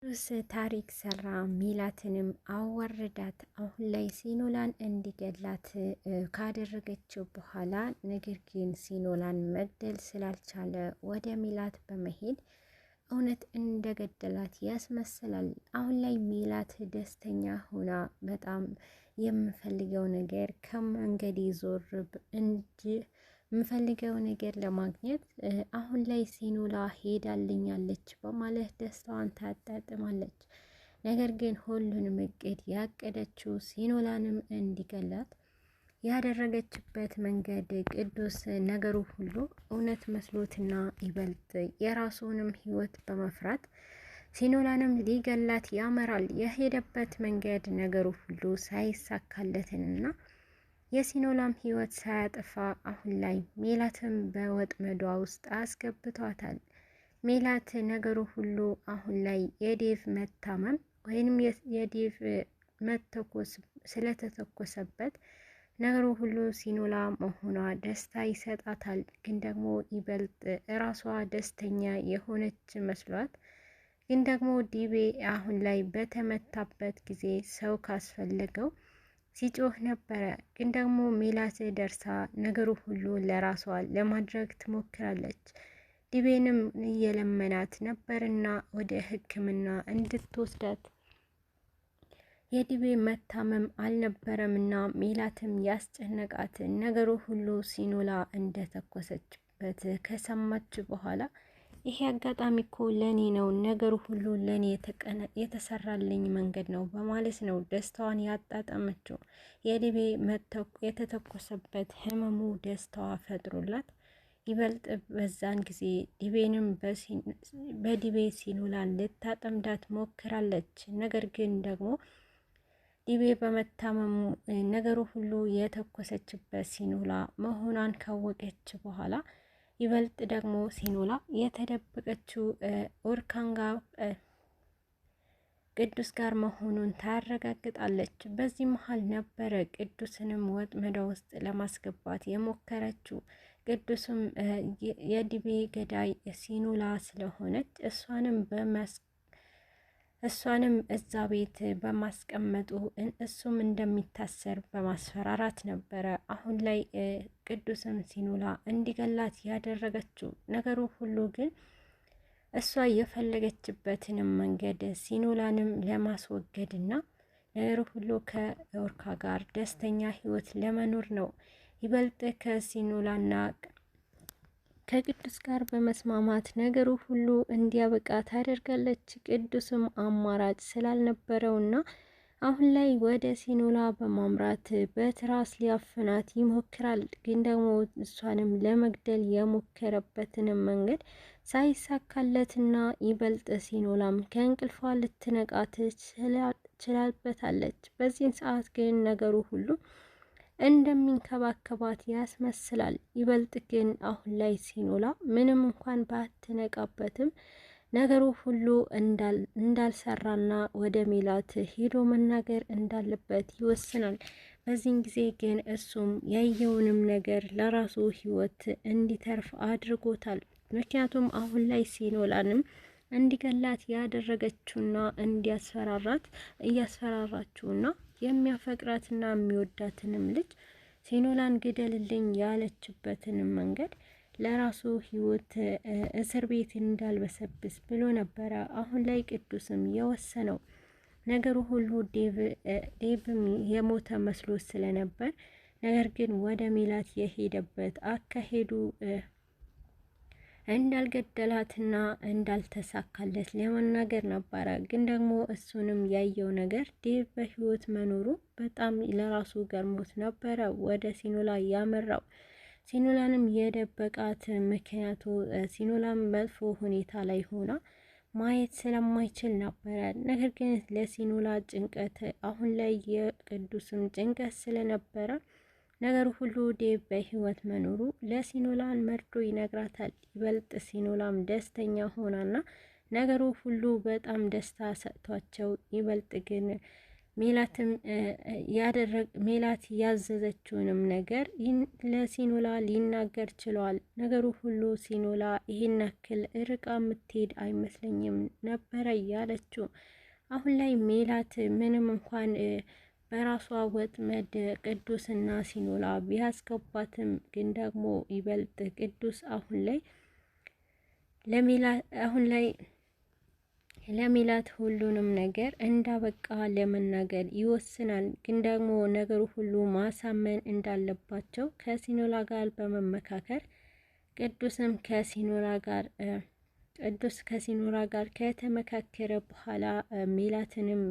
ቅዱስ ታሪክ ሰራ። ሜላትንም አወረዳት። አሁን ላይ ሲኖላን እንዲገላት ካደረገችው በኋላ ነገር ግን ሲኖላን መግደል ስላልቻለ ወደ ሜላት በመሄድ እውነት እንደገደላት ያስመስላል። አሁን ላይ ሜላት ደስተኛ ሆና በጣም የምፈልገው ነገር ከመንገድ ዞር እንጂ የምፈልገው ነገር ለማግኘት አሁን ላይ ሲኖላ ሄዳልኛለች በማለት ደስታዋን ታጣጥማለች። ነገር ግን ሁሉንም እቅድ ያቀደችው ሲኖላንም እንዲገላት ያደረገችበት መንገድ ቅዱስ ነገሩ ሁሉ እውነት መስሎትና ይበልጥ የራሱንም ሕይወት በመፍራት ሲኖላንም ሊገላት ያመራል። የሄደበት መንገድ ነገሩ ሁሉ ሳይሳካለትንና የሲኖላም ሕይወት ሳያጠፋ አሁን ላይ ሜላትም በወጥመዷ ውስጥ አስገብቷታል። ሜላት ነገሩ ሁሉ አሁን ላይ የዴቭ መታመም ወይንም የዴቭ መተኮስ ስለተተኮሰበት ነገሩ ሁሉ ሲኖላ መሆኗ ደስታ ይሰጣታል። ግን ደግሞ ይበልጥ እራሷ ደስተኛ የሆነች መስሏት ግን ደግሞ ዲቤ አሁን ላይ በተመታበት ጊዜ ሰው ካስፈለገው ሲጮህ ነበረ። ግን ደግሞ ሜላት ደርሳ ነገሩ ሁሉ ለራሷ ለማድረግ ትሞክራለች። ዲቤንም እየለመናት ነበርና ወደ ሕክምና እንድትወስዳት የዲቤ መታመም አልነበረምና ሜላትም ያስጨነቃት ነገሩ ሁሉ ሲኖላ እንደተኮሰችበት ከሰማች በኋላ ይሄ አጋጣሚ እኮ ለኔ ነው፣ ነገሩ ሁሉ ለኔ የተሰራልኝ መንገድ ነው በማለት ነው ደስታዋን ያጣጣመችው። የዲቤ የተተኮሰበት ህመሙ ደስታዋ ፈጥሮላት ይበልጥ በዛን ጊዜ ዲቤንም በዲቤ ሲኖላን ልታጠምዳት ሞክራለች። ነገር ግን ደግሞ ዲቤ በመታመሙ ነገሩ ሁሉ የተኮሰችበት ሲኖላ መሆኗን ካወቀች በኋላ ይበልጥ ደግሞ ሲኖላ የተደበቀችው ኦርካንጋ ቅዱስ ጋር መሆኑን ታረጋግጣለች። በዚህ መሀል ነበረ ቅዱስንም ወጥመዷ ውስጥ ለማስገባት የሞከረችው። ቅዱስም የዲቤ ገዳይ ሲኖላ ስለሆነች እሷንም እዛ ቤት በማስቀመጡ እሱም እንደሚታሰር በማስፈራራት ነበረ አሁን ላይ ቅዱስም ሲኖላ እንዲገላት ያደረገችው። ነገሩ ሁሉ ግን እሷ የፈለገችበትንም መንገድ ሲኖላንም ለማስወገድና ነገሩ ሁሉ ከኦርካ ጋር ደስተኛ ህይወት ለመኖር ነው። ይበልጥ ከሲኖላና ከቅዱስ ጋር በመስማማት ነገሩ ሁሉ እንዲያበቃ ታደርጋለች። ቅዱስም አማራጭ ስላልነበረውና አሁን ላይ ወደ ሲኖላ በማምራት በትራስ ሊያፍናት ይሞክራል። ግን ደግሞ እሷንም ለመግደል የሞከረበትንም መንገድ ሳይሳካለትና ይበልጥ ሲኖላም ከእንቅልፏ ልትነቃ ትችላለች። በዚህን ሰዓት ግን ነገሩ ሁሉ እንደሚንከባከባት ያስመስላል። ይበልጥ ግን አሁን ላይ ሲኖላ ምንም እንኳን ባትነቃበትም ነገሩ ሁሉ እንዳልሰራና ወደ ሜላት ሄዶ መናገር እንዳለበት ይወስናል። በዚህን ጊዜ ግን እሱም ያየውንም ነገር ለራሱ ህይወት እንዲተርፍ አድርጎታል። ምክንያቱም አሁን ላይ ሲኖላንም እንዲገላት ያደረገችውና እያስፈራራችውና የሚያፈቅራትና የሚወዳትንም ልጅ ሲኖላን ግደልልኝ ያለችበትንም መንገድ ለራሱ ህይወት እስር ቤት እንዳልበሰብስ ብሎ ነበረ አሁን ላይ ቅዱስም የወሰነው። ነገሩ ሁሉ ዴቭም የሞተ መስሎ ስለነበር ነገር ግን ወደ ሜላት የሄደበት አካሄዱ እንዳልገደላትና እንዳልተሳካለት ለመናገር ነበረ። ግን ደግሞ እሱንም ያየው ነገር ዴቭ በህይወት መኖሩ በጣም ለራሱ ገርሞት ነበረ ወደ ሲኖላ ያመራው። ሲኖላንም የደበቃት ምክንያቱ ሲኖላም መጥፎ ሁኔታ ላይ ሆና ማየት ስለማይችል ነበረ። ነገር ግን ለሲኖላ ጭንቀት አሁን ላይ የቅዱስም ጭንቀት ስለነበረ ነገሩ ሁሉ ዴቭ በህይወት መኖሩ ለሲኖላን መርዶ ይነግራታል። ይበልጥ ሲኖላም ደስተኛ ሆናና ነገሩ ሁሉ በጣም ደስታ ሰጥቷቸው ይበልጥ ግን ሜላት ያዘዘችውንም ነገር ለሲኖላ ሊናገር ችሏል። ነገሩ ሁሉ ሲኖላ ይህን ያክል ርቃ የምትሄድ አይመስለኝም ነበረ ያለችው። አሁን ላይ ሜላት ምንም እንኳን በራሷ ወጥመድ ቅዱስና ሲኖላ ቢያስገባትም ግን ደግሞ ይበልጥ ቅዱስ አሁን ላይ ለሜላት ሁሉንም ነገር እንዳበቃ ለመናገር ይወስናል። ግን ደግሞ ነገሩ ሁሉ ማሳመን እንዳለባቸው ከሲኖላ ጋር በመመካከር ቅዱስ ከሲኖላ ጋር ከተመካከረ በኋላ ሜላትንም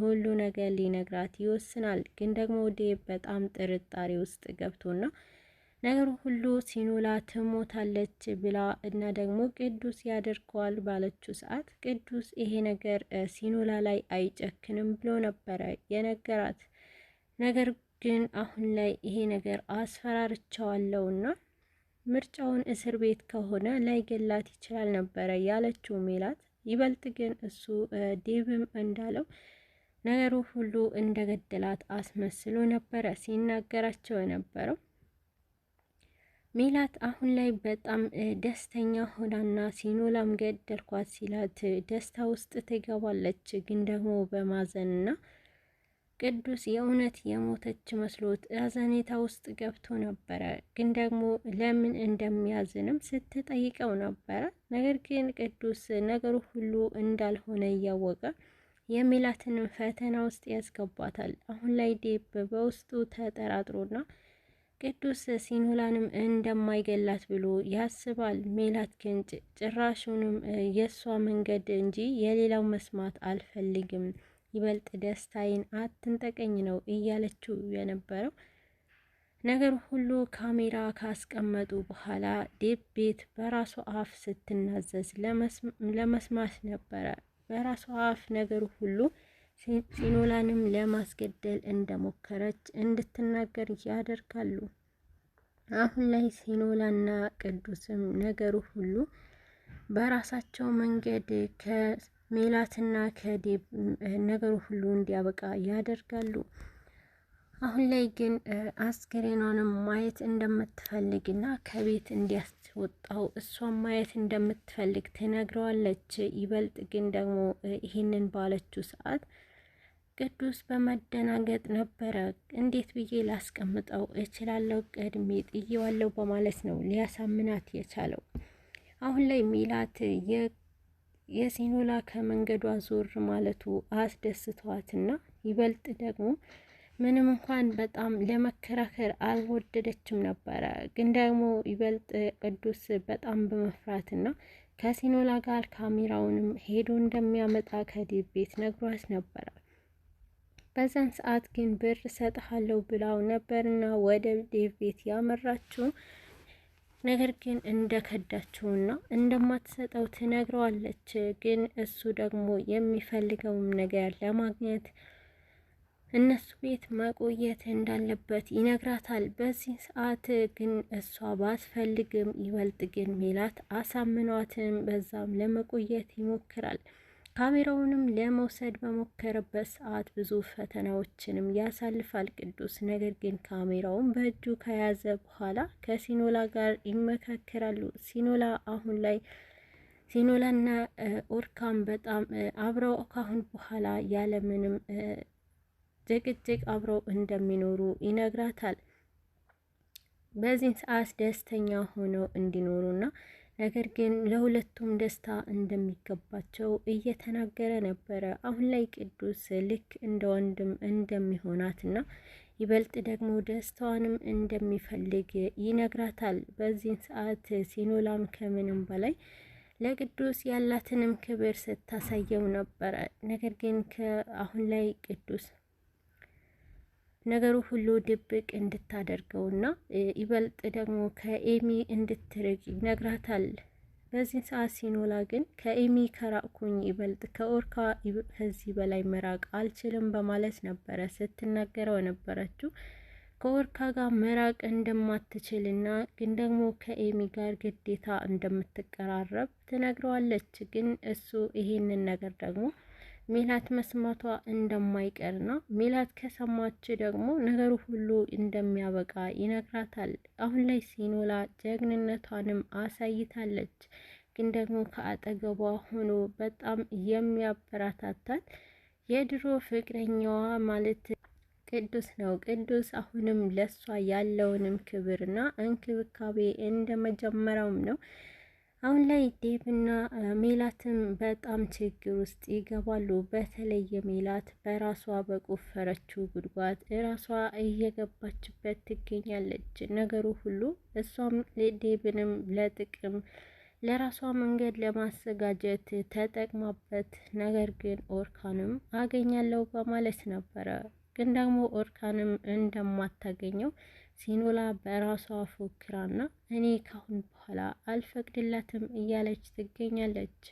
ሁሉ ነገር ሊነግራት ይወስናል። ግን ደግሞ ዴቭ በጣም ጥርጣሬ ውስጥ ገብቶና ነገሩ ሁሉ ሲኖላ ትሞታለች ብላ እና ደግሞ ቅዱስ ያደርገዋል ባለችው ሰዓት ቅዱስ ይሄ ነገር ሲኖላ ላይ አይጨክንም ብሎ ነበረ የነገራት። ነገር ግን አሁን ላይ ይሄ ነገር አስፈራርቻዋለሁና ምርጫውን እስር ቤት ከሆነ ላይገላት ይችላል ነበረ ያለችው ሜላት። ይበልጥ ግን እሱ ዴቭም እንዳለው ነገሩ ሁሉ እንደገደላት አስመስሎ ነበረ ሲናገራቸው የነበረው። ሜላት አሁን ላይ በጣም ደስተኛ ሆናና ሲኖላም ገደልኳት ሲላት ደስታ ውስጥ ትገባለች። ግን ደግሞ በማዘንና ቅዱስ የእውነት የሞተች መስሎት አዘኔታ ውስጥ ገብቶ ነበረ። ግን ደግሞ ለምን እንደሚያዝንም ስትጠይቀው ነበረ። ነገር ግን ቅዱስ ነገሩ ሁሉ እንዳልሆነ እያወቀ የሜላትንም ፈተና ውስጥ ያስገባታል። አሁን ላይ ዴቭ በውስጡ ተጠራጥሮና ቅዱስ ሲኖላንም እንደማይገላት ብሎ ያስባል። ሜላት ግን ጭራሹንም የእሷ መንገድ እንጂ የሌላው መስማት አልፈልግም፣ ይበልጥ ደስታዬን አትንጠቀኝ ነው እያለችው የነበረው። ነገር ሁሉ ካሜራ ካስቀመጡ በኋላ ዴቭ ቤት በራሷ አፍ ስትናዘዝ ለመስማት ነበረ። በራሷ አፍ ነገሩ ሁሉ ሲኖላንም ለማስገደል እንደሞከረች እንድትናገር ያደርጋሉ። አሁን ላይ ሲኖላና ቅዱስም ነገሩ ሁሉ በራሳቸው መንገድ ከሜላትና ከዴቭ ነገሩ ሁሉ እንዲያበቃ ያደርጋሉ። አሁን ላይ ግን አስክሬኗንም ማየት እንደምትፈልግና ከቤት እንዲያስወጣው እሷን ማየት እንደምትፈልግ ትነግረዋለች። ይበልጥ ግን ደግሞ ይህንን ባለችው ሰዓት ቅዱስ በመደናገጥ ነበረ። እንዴት ብዬ ላስቀምጠው እችላለሁ? ቀድሜ ጥዬዋለሁ በማለት ነው ሊያሳምናት የቻለው። አሁን ላይ ሜላት የሲኖላ ከመንገዷ ዞር ማለቱ አስደስተዋትና ይበልጥ ደግሞ ምንም እንኳን በጣም ለመከራከር አልወደደችም ነበረ። ግን ደግሞ ይበልጥ ቅዱስ በጣም በመፍራትና ከሲኖላ ጋር ካሜራውንም ሄዶ እንደሚያመጣ ከዴቭ ቤት ነግሯት ነበረ። በዛን ሰዓት ግን ብር ሰጥሃለሁ ብላው ነበርና ወደ ዴቭ ቤት ያመራችው። ነገር ግን እንደከዳችውና እንደማትሰጠው ትነግረዋለች። ግን እሱ ደግሞ የሚፈልገውም ነገር ለማግኘት እነሱ ቤት መቆየት እንዳለበት ይነግራታል። በዚህ ሰዓት ግን እሷ ባትፈልግም ይበልጥ ግን ሜላት አሳምኗትም በዛም ለመቆየት ይሞክራል። ካሜራውንም ለመውሰድ በሞከረበት ሰዓት ብዙ ፈተናዎችንም ያሳልፋል ቅዱስ። ነገር ግን ካሜራውን በእጁ ከያዘ በኋላ ከሲኖላ ጋር ይመካከራሉ። ሲኖላ አሁን ላይ ሲኖላና ኦርካም በጣም አብረው ካሁን በኋላ ያለምንም ጭቅጭቅ አብረው እንደሚኖሩ ይነግራታል። በዚህ ሰዓት ደስተኛ ሆነው እንዲኖሩና ነገር ግን ለሁለቱም ደስታ እንደሚገባቸው እየተናገረ ነበረ። አሁን ላይ ቅዱስ ልክ እንደ ወንድም እንደሚሆናትና ይበልጥ ደግሞ ደስታዋንም እንደሚፈልግ ይነግራታል። በዚህ ሰዓት ሲኖላም ከምንም በላይ ለቅዱስ ያላትንም ክብር ስታሳየው ነበረ። ነገር ግን አሁን ላይ ቅዱስ ነገሩ ሁሉ ድብቅ እንድታደርገውና ይበልጥ ደግሞ ከኤሚ እንድትርቅ ይነግራታል። በዚህ ሰዓት ሲኖላ ግን ከኤሚ ከራቅኩኝ ይበልጥ ከኦርካ ከዚህ በላይ መራቅ አልችልም በማለት ነበረ ስትናገረው የነበረችው። ከኦርካ ጋር መራቅ እንደማትችልና ግን ደግሞ ከኤሚ ጋር ግዴታ እንደምትቀራረብ ትነግረዋለች። ግን እሱ ይሄንን ነገር ደግሞ ሜላት መስማቷ እንደማይቀር ነው። ሜላት ከሰማች ደግሞ ነገሩ ሁሉ እንደሚያበቃ ይነግራታል። አሁን ላይ ሲኖላ ጀግንነቷንም አሳይታለች። ግን ደግሞ ከአጠገቧ ሆኖ በጣም የሚያበረታታት የድሮ ፍቅረኛዋ ማለት ቅዱስ ነው። ቅዱስ አሁንም ለሷ ያለውንም ክብርና እንክብካቤ እንደመጀመሪያውም ነው። አሁን ላይ ዴቭና ሜላትም በጣም ችግር ውስጥ ይገባሉ። በተለይ ሜላት በራሷ በቆፈረችው ጉድጓድ ራሷ እየገባችበት ትገኛለች። ነገሩ ሁሉ እሷም ዴቭንም ለጥቅም ለራሷ መንገድ ለማዘጋጀት ተጠቅማበት፣ ነገር ግን ኦርካንም አገኛለሁ በማለት ነበረ። ግን ደግሞ ኦርካንም እንደማታገኘው ሲኖላ በራሷ ፎክራና እኔ ካሁን በኋላ አልፈቅድላትም እያለች ትገኛለች።